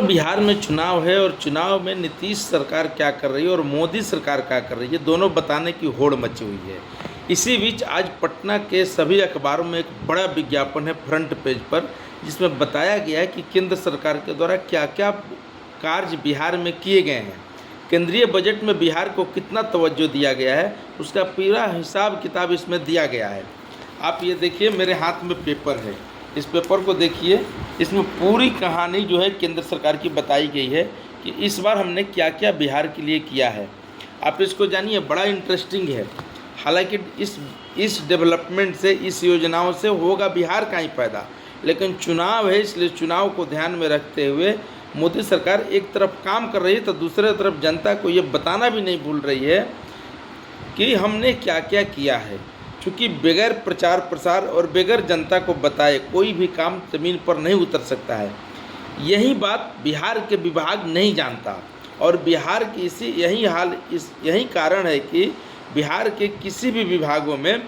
बिहार में चुनाव है और चुनाव में नीतीश सरकार क्या कर रही है और मोदी सरकार क्या कर रही है, दोनों बताने की होड़ मची हुई है। इसी बीच आज पटना के सभी अखबारों में एक बड़ा विज्ञापन है फ्रंट पेज पर, जिसमें बताया गया है कि केंद्र सरकार के द्वारा क्या क्या कार्य बिहार में किए गए हैं, केंद्रीय बजट में बिहार को कितना तवज्जो दिया गया है, उसका पूरा हिसाब किताब इसमें दिया गया है। आप ये देखिए, मेरे हाथ में पेपर है, इस पेपर को देखिए, इसमें पूरी कहानी जो है केंद्र सरकार की बताई गई है कि इस बार हमने क्या क्या बिहार के लिए किया है। आप इसको जानिए, बड़ा इंटरेस्टिंग है। हालांकि इस डेवलपमेंट से, इस योजनाओं से होगा बिहार का ही फायदा, लेकिन चुनाव है, इसलिए चुनाव को ध्यान में रखते हुए मोदी सरकार एक तरफ काम कर रही है तो दूसरे तरफ जनता को ये बताना भी नहीं भूल रही है कि हमने क्या क्या किया है। क्योंकि बगैर प्रचार प्रसार और बगैर जनता को बताए कोई भी काम ज़मीन पर नहीं उतर सकता है। यही बात बिहार के विभाग नहीं जानता और बिहार की यही कारण है कि बिहार के किसी भी विभागों में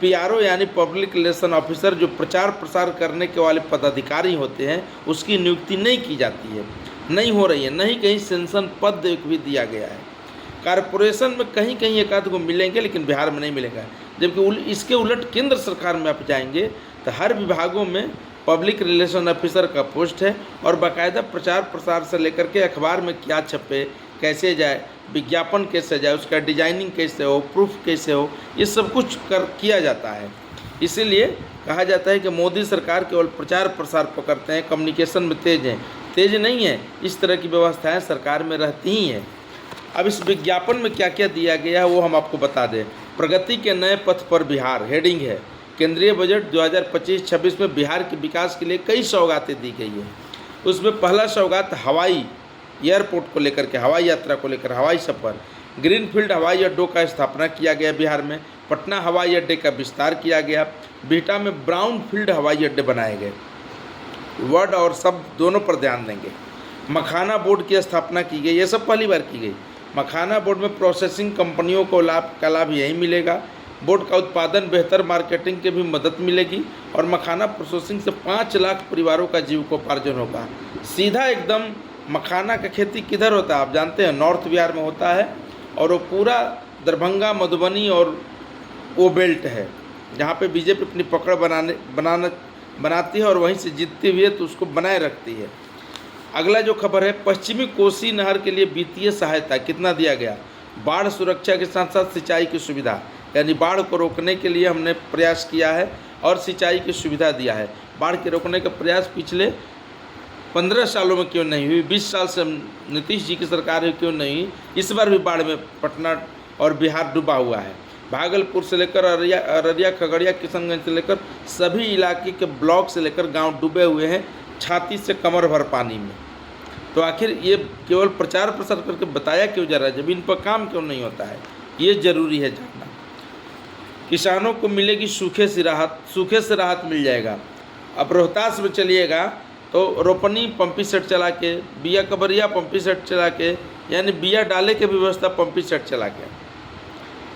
पीआरओ यानी पब्लिक रिलेशन ऑफिसर, जो प्रचार प्रसार करने के वाले पदाधिकारी होते हैं, उसकी नियुक्ति नहीं की जाती है, नहीं हो रही है। नहीं कहीं सेंसन पद भी दिया गया है। कारपोरेशन में कहीं कहीं एक आध को मिलेंगे, लेकिन बिहार में नहीं मिलेगा। जबकि इसके उलट केंद्र सरकार में आप जाएंगे तो हर विभागों में पब्लिक रिलेशन ऑफिसर का पोस्ट है और बाकायदा प्रचार प्रसार से लेकर के अखबार में क्या छपे, कैसे जाए, विज्ञापन कैसे जाए, उसका डिजाइनिंग कैसे हो, प्रूफ कैसे हो, ये सब कुछ किया जाता है। इसीलिए कहा जाता है कि मोदी सरकार केवल प्रचार प्रसार पकड़ते हैं, कम्युनिकेशन में तेज हैं। तेज नहीं है, इस तरह की व्यवस्थाएं सरकार में रहती ही हैं। अब इस विज्ञापन में क्या क्या दिया गया है वो हम आपको बता दें। प्रगति के नए पथ पर बिहार हेडिंग है। केंद्रीय बजट 2025-26 में बिहार के विकास के लिए कई सौगातें दी गई है। उसमें पहला सौगात हवाई एयरपोर्ट को लेकर के, हवाई यात्रा को लेकर, हवाई सफ़र, ग्रीनफील्ड हवाई अड्डों का स्थापना किया गया बिहार में। पटना हवाई अड्डे का विस्तार किया गया। बिहटा में ब्राउन फील्ड हवाई अड्डे बनाए गए। वर्ड और शब्द दोनों पर ध्यान देंगे। मखाना बोर्ड की स्थापना की गई, ये सब पहली बार की गई। मखाना बोर्ड में प्रोसेसिंग कंपनियों को का लाभ यही मिलेगा। बोर्ड का उत्पादन, बेहतर मार्केटिंग की भी मदद मिलेगी और मखाना प्रोसेसिंग से 5 लाख परिवारों का जीविकोपार्जन होगा। सीधा एकदम मखाना का खेती किधर होता है आप जानते हैं? नॉर्थ बिहार में होता है और वो पूरा दरभंगा, मधुबनी और वो बेल्ट है जहाँ पे बीजेपी अपनी पकड़ बनाती है और वहीं से जीतती हुई है तो उसको बनाए रखती है। अगला जो खबर है, पश्चिमी कोसी नहर के लिए वित्तीय सहायता कितना दिया गया। बाढ़ सुरक्षा के साथ साथ सिंचाई की सुविधा, यानी बाढ़ को रोकने के लिए हमने प्रयास किया है और सिंचाई की सुविधा दिया है। बाढ़ के रोकने का प्रयास पिछले 15 सालों में क्यों नहीं हुई, 20 साल से नीतीश जी की सरकार है क्यों नहीं, इस बार भी बाढ़ में पटना और बिहार डूबा हुआ है। भागलपुर से लेकर अररिया, खगड़िया, किशनगंज से लेकर सभी इलाके के ब्लॉक से लेकर गांव डूबे हुए हैं छाती से कमर भर पानी में। तो आखिर ये केवल प्रचार प्रसार करके बताया क्यों जा रहा है, जमीन पर काम क्यों नहीं होता है, ये जरूरी है जानना। किसानों को मिलेगी सूखे से राहत मिल जाएगा। अब रोहतास में चलिएगा तो रोपनी पंपी सेट चला के, बिया कबरिया पंपी सेट चला के, यानी बिया डाले के व्यवस्था पंपी सेट चला के,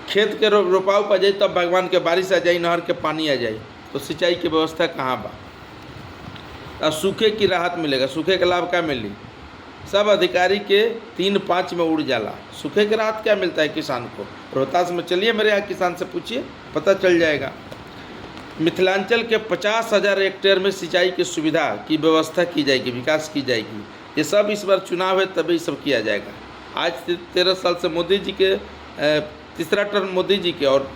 खेत के रोपाव पर जाए तब भगवान के बारिश आ जाए, नहर के पानी आ जाए, तो सिंचाई की व्यवस्था कहाँ बा। अब सूखे की राहत मिलेगा। सूखे का लाभ क्या मिली? सब अधिकारी के 3-5 में उड़ जाला। सूखे की राहत क्या मिलता है किसान को? रोहतास में चलिए, मेरे यहाँ किसान से पूछिए, पता चल जाएगा। मिथिलांचल के 50,000 हेक्टेयर में सिंचाई की सुविधा की व्यवस्था की जाएगी, विकास की जाएगी। ये सब इस बार चुनाव है तभी सब किया जाएगा। आज 13 साल से मोदी जी के तीसरा टर्म मोदी जी के और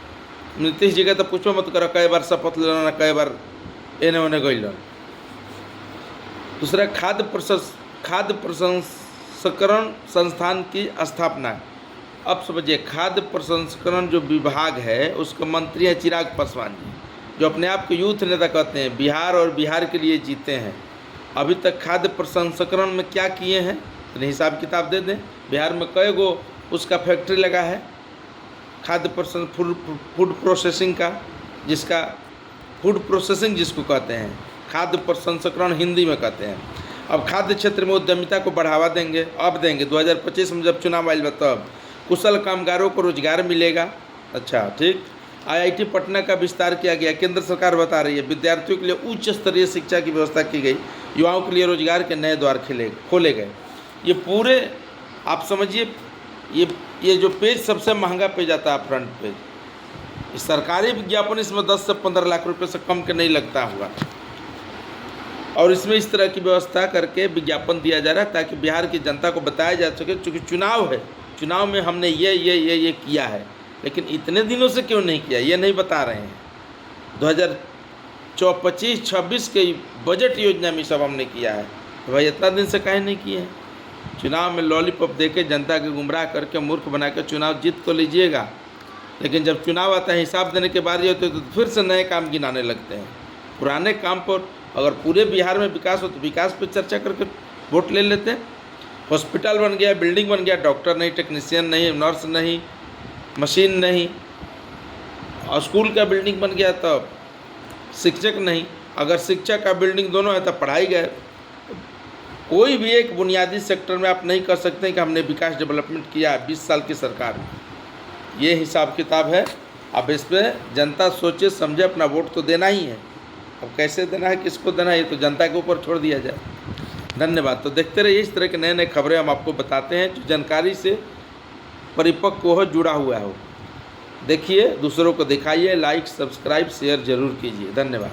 नीतीश जी के तो पूछो मत करो, कई बार शपथ लेना, कई बार एने ओने गई। दूसरा, खाद्य प्रसंस्करण संस्थान की स्थापना। अब समझिए, खाद्य प्रसंस्करण जो विभाग है उसके मंत्री हैं चिराग पासवान जी, जो अपने आप को यूथ नेता कहते हैं, बिहार और बिहार के लिए जीते हैं। अभी तक खाद्य प्रसंस्करण में क्या किए हैं तो हिसाब किताब दे दें। बिहार में कई गो उसका फैक्ट्री लगा है खाद्य फूड प्रोसेसिंग का, जिसका फूड प्रोसेसिंग जिसको कहते हैं, खाद्य प्रसंस्करण हिंदी में कहते हैं। अब खाद्य क्षेत्र में उद्यमिता को बढ़ावा देंगे, अब देंगे। 2025 में जब चुनाव आएगा तब कुशल कामगारों को रोजगार मिलेगा। अच्छा, ठीक। IIT पटना का विस्तार किया गया, केंद्र सरकार बता रही है। विद्यार्थियों के लिए उच्च स्तरीय शिक्षा की व्यवस्था की गई, युवाओं के लिए रोजगार के नए द्वार खोले गए। ये पूरे आप समझिए, ये जो पेज सबसे महंगा पेज आता है, फ्रंट पेज, इस सरकारी विज्ञापन इसमें 10 से 15 लाख रुपए से कम के नहीं लगता हुआ, और इसमें इस तरह की व्यवस्था करके विज्ञापन दिया जा रहा है ताकि बिहार की जनता को बताया जा सके, चूँकि चुनाव है, चुनाव में हमने ये किया है, लेकिन इतने दिनों से क्यों नहीं किया ये नहीं बता रहे हैं। 2025-26 के बजट योजना में सब हमने किया है, तो भाई इतना दिन से काहे नहीं किए हैं। चुनाव में लॉलीपॉप देके जनता के गुमराह करके मूर्ख बना के चुनाव जीत तो लीजिएगा, लेकिन जब चुनाव आता है हिसाब देने के बाद ये होते तो फिर से नए काम गिनाने लगते हैं। पुराने काम पर अगर पूरे बिहार में विकास हो तो विकास पर चर्चा करके वोट ले लेते हैं। हॉस्पिटल बन गया, बिल्डिंग बन गया, डॉक्टर नहीं, टेक्नीशियन नहीं, नर्स नहीं, मशीन नहीं, और स्कूल का बिल्डिंग बन गया तब शिक्षक नहीं। अगर शिक्षक का बिल्डिंग दोनों है तब पढ़ाई गए। कोई भी एक बुनियादी सेक्टर में आप नहीं कर सकते कि हमने विकास डेवलपमेंट किया 20 साल की सरकार में। ये हिसाब किताब है। अब इस पर जनता सोचे समझे, अपना वोट तो देना ही है। अब कैसे देना है, किसको देना है, ये तो जनता के ऊपर छोड़ दिया जाए। धन्यवाद। तो देखते रहिए, इस तरह के नए नए खबरें हम आपको बताते हैं जो जानकारी से परिपक्व हो, जुड़ा हुआ हो। देखिए, दूसरों को दिखाइए, लाइक, सब्सक्राइब, शेयर जरूर कीजिए। धन्यवाद।